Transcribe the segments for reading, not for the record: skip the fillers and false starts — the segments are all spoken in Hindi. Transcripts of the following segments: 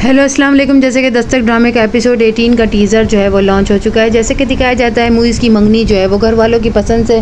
हेलो अस्सलाम वालेकुम। जैसे कि दस्तक ड्रामे का एपिसोड 18 का टीज़र जो है वो लॉन्च हो चुका है। जैसे कि दिखाया जाता है मुइज़ की मंगनी जो है वो घर वालों की पसंद से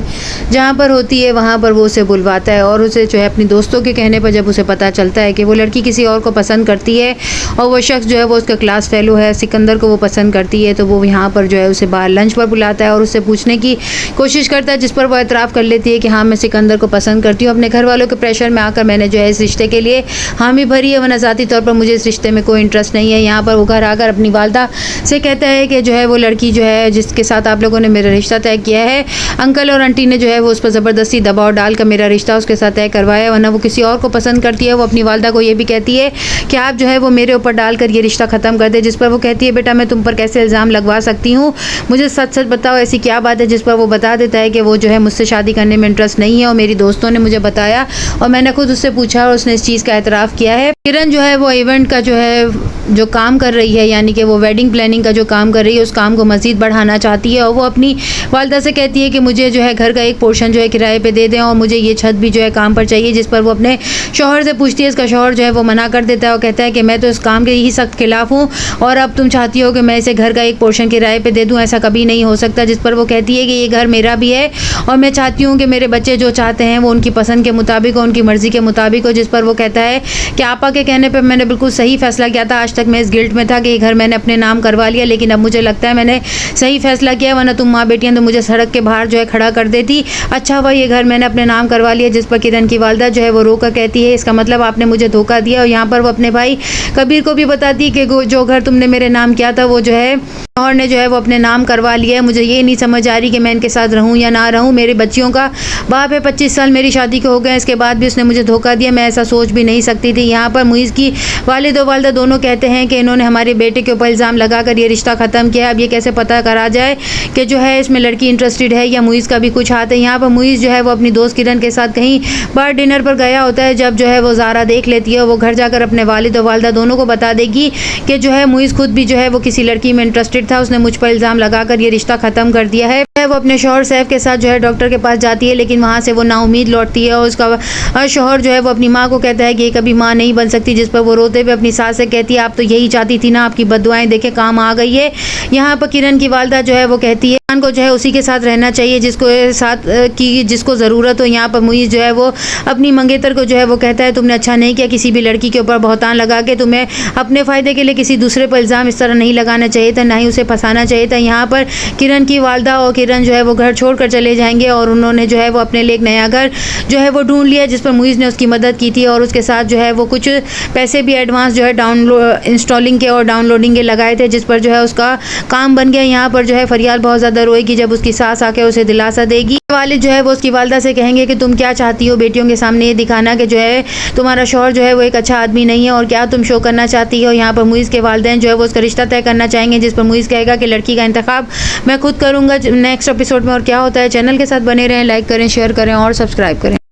जहाँ पर होती है वहाँ पर वो उसे बुलवाता है और उसे जो है अपनी दोस्तों के कहने पर जब उसे पता चलता है कि वो लड़की किसी और को पसंद करती है और वो शख्स जो है वो उसका क्लास फेलो है, सिकंदर को वो पसंद करती है, तो वो यहाँ पर जो है उसे बाहर लंच पर बुलाता है और उससे पूछने की कोशिश करता है, जिस पर वो एतराफ़ कर लेती है कि हाँ मैं सिकंदर को पसंद करती हूँ। अपने घर वालों के प्रेशर में आकर मैंने जो है इस रिश्ते के लिए हामी भरी है, वरना ज़ाती तौर पर मुझे इस रिश्ते में कोई इंटरेस्ट नहीं है। यहाँ पर वो घर आकर अपनी वालदा से कहता है कि जो है वो लड़की जो है जिसके साथ आप लोगों ने मेरा रिश्ता तय किया है, अंकल और आंटी ने जो है वो उस पर ज़बरदस्ती दबाव डालकर मेरा रिश्ता उसके साथ तय करवाया, वरना वो किसी और को पसंद करती है। वो अपनी वालदा को ये भी कहती है कि आप जो है वो मेरे ऊपर डालकर ये रिश्ता ख़त्म कर दे, जिस पर वो कहती है बेटा मैं तुम पर कैसे इल्ज़ाम लगवा सकती हूँ, मुझे सच सच बताओ ऐसी क्या बात है। जिस पर वो बता देता है कि वो जो है मुझसे शादी करने में इंटरेस्ट नहीं है और मेरी दोस्तों ने मुझे बताया और मैंने खुद उससे पूछा और उसने इस चीज़ का एतराफ़ किया है। किरण जो है वो इवेंट का जो काम कर रही है, यानी कि वो वेडिंग प्लानिंग का जो काम कर रही है, उस काम को मज़ीद बढ़ाना चाहती है और वो अपनी वालदा से कहती है कि मुझे जो है घर का एक पोर्शन जो है किराए पे दे दें और मुझे ये छत भी जो है काम पर चाहिए। जिस पर वो अपने शौहर से पूछती है, इसका शौहर जो है वो मना कर देता है और कहता है कि मैं तो इस काम के ही सख्त खिलाफ़ हूँ और अब तुम चाहती हो कि मैं इसे घर का एक पोर्शन किराए पर दे दूँ, ऐसा कभी नहीं हो सकता। जिस पर वो कहती है कि ये घर मेरा भी है और मैं चाहती हूँ कि मेरे बच्चे जो चाहते हैं वो उनकी पसंद के मुताबिक हो, उनकी मर्ज़ी के मुताबिक हो। जिस पर वो कहता है कि आपा के कहने पर मैंने बिल्कुल सही फैसला किया था, आज तक मैं इस गिल्ट में था कि ये घर मैंने अपने नाम करवा लिया, लेकिन अब मुझे लगता है मैंने सही फैसला किया, वरना तुम माँ बेटियां तो मुझे सड़क के बाहर जो है खड़ा कर देती। अच्छा हुआ ये घर मैंने अपने नाम करवा लिया। जिस पर किरण की वालदा जो है वो रोकर कहती है इसका मतलब आपने मुझे धोखा दिया। और यहाँ पर वो अपने भाई कबीर को भी बताती है कि जो घर तुमने मेरे नाम किया था वो जो है और ने जो है वो अपने नाम करवा लिया है। मुझे ये नहीं समझ आ रही कि मैं इनके साथ रहूं या ना रहूं। मेरे बच्चियों का बाप है, 25 साल मेरी शादी के हो गए, इसके बाद भी उसने मुझे धोखा दिया, मैं ऐसा सोच भी नहीं सकती थी। यहाँ पर मुइज़ की वालिद और वालदा दोनों कहते हैं कि इन्होंने हमारे बेटे के ऊपर इल्ज़ाम लगाकर ये रिश्ता ख़त्म किया। अब ये कैसे पता करा जाए कि जो है इसमें लड़की इंटरेस्टेड है या मुइज़ का भी कुछ हाथ है। यहाँ पर मुइज़ जो है वो अपनी दोस्त किरण के साथ कहीं बाहर डिनर पर गया होता है। जब जो है वो ज़ारा देख लेती है, वो घर जाकर अपने वालिद और वालदा दोनों को बता देगी कि जो है मुइज़ खुद भी जो है वो किसी लड़की में इंटरेस्टेड था, उसने मुझ पर इल्ज़ाम लगाकर ये रिश्ता ख़त्म कर दिया है। वो अपने शौहर सैफ के साथ जो है डॉक्टर के पास जाती है, लेकिन वहाँ से वो नाउमीद लौटती है और उसका शौहर जो है वो अपनी माँ को कहता है कि ये कभी माँ नहीं बन सकती। जिस पर वो रोते हुए अपनी सास से कहती है आप तो यही चाहती थी ना, आपकी बद्दुआएं देखे काम आ गई है। यहाँ पर किरण की वालदा जो है वो कहती है को जो है उसी के साथ रहना चाहिए जिसको ज़रूरत हो। यहाँ पर मुइज़ जो है वो अपनी मंगेतर को जो है वो कहता है तुमने अच्छा नहीं किया, किसी भी लड़की के ऊपर बहुतान लगा के तुम्हें अपने फ़ायदे के लिए किसी दूसरे पर इल्ज़ाम इस तरह नहीं लगाना चाहिए था, ना ही उसे फंसाना चाहिए था। यहाँ पर किरण की वालदा और किरण जो है वो घर छोड़कर चले जाएंगे और उन्होंने जो है वो अपने लिए एक नया घर जो है वो ढूंढ लिया, जिस पर मुइज़ ने उसकी मदद की थी और उसके साथ जो है वो कुछ पैसे भी एडवांस जो है इंस्टॉलिंग के और डाउनलोडिंग के लगाए थे, जिस पर जो है उसका काम बन गया। यहाँ पर जो है फरियाल बहुत ज़्यादा रोएगी जब उसकी सास आके उसे दिलासा देगी। वालिद जो है वो उसकी वालदा से कहेंगे कि तुम क्या चाहती हो, बेटियों के सामने ये दिखाना कि जो है तुम्हारा शौहर जो है वो एक अच्छा आदमी नहीं है, और क्या तुम शो करना चाहती हो। यहाँ पर मुइज़ के वालिदैन जो है वो उसका रिश्ता तय करना चाहेंगे, जिस पर मुइज़ कहेगा कि लड़की का इंतखाब मैं खुद करूँगा। नेक्स्ट एपिसोड में और क्या होता है, चैनल के साथ बने रहें, लाइक करें, शेयर करें और सब्सक्राइब करें।